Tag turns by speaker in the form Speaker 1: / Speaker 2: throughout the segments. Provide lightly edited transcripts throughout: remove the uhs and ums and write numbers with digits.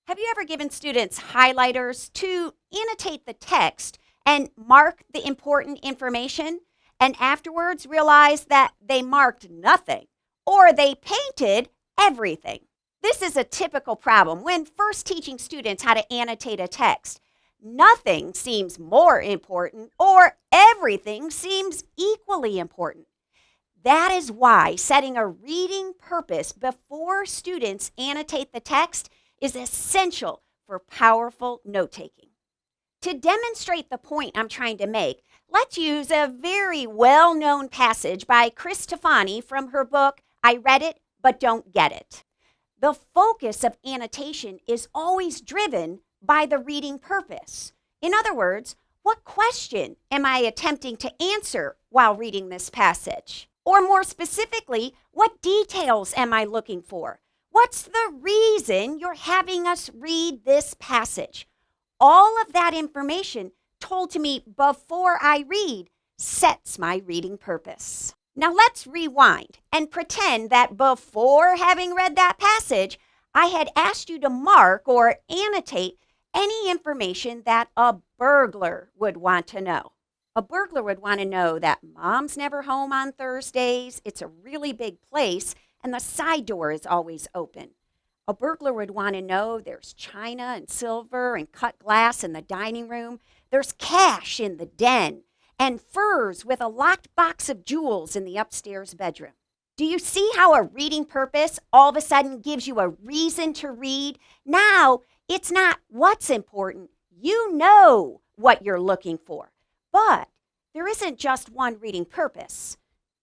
Speaker 1: Have you ever given students highlighters to annotate the text and mark the important information, and afterwards realize that they marked nothing or they painted everything? This is a typical problem when first teaching students how to annotate a text. Nothing seems more important or everything seems equally important. That is why setting a reading purpose before students annotate the text is essential for powerful note-taking. To demonstrate the point I'm trying to make, let's use a very well-known passage by Chris Tovani from her book, I Read It, But Don't Get It. The focus of annotation is always driven by the reading purpose. In other words, what question am I attempting to answer while reading this passage? Or more specifically, what details am I looking for? What's the reason you're having us read this passage? All of that information told to me before I read sets my reading purpose. Now let's rewind and pretend that before having read that passage, I had asked you to mark or annotate any information that a burglar would want to know. A burglar would want to know that mom's never home on Thursdays, it's a really big place, and the side door is always open. A burglar would want to know there's china and silver and cut glass in the dining room, there's cash in the den, and furs with a locked box of jewels in the upstairs bedroom. Do you see how a reading purpose all of a sudden gives you a reason to read? Now, it's not what's important. You know what you're looking for. But there isn't just one reading purpose.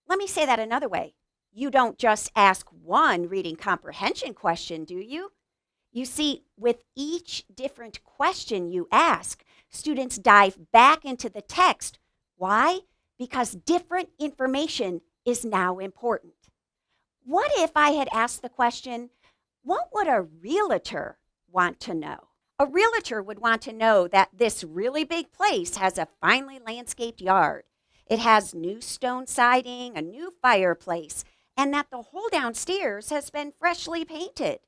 Speaker 1: Let me say that another way. You don't just ask one reading comprehension question, do you? You see, with each different question you ask, students dive back into the text. Why? Because different information is now important. What if I had asked the question, what would a realtor want to know? A realtor would want to know that this really big place has a finely landscaped yard. It has new stone siding, a new fireplace, and that the whole downstairs has been freshly painted.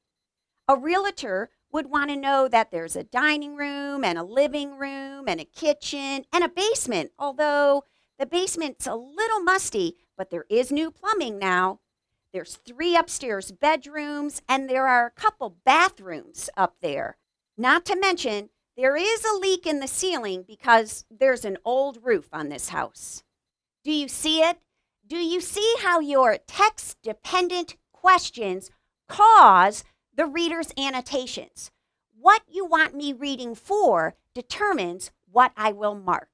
Speaker 1: A realtor would want to know that there's a dining room and a living room and a kitchen and a basement, although the basement's a little musty, but there is new plumbing now. There's 3 upstairs bedrooms, and there are a couple bathrooms up there. Not to mention, there is a leak in the ceiling because there's an old roof on this house. Do you see it? Do you see how your text-dependent questions cause the reader's annotations? What you want me reading for determines what I will mark.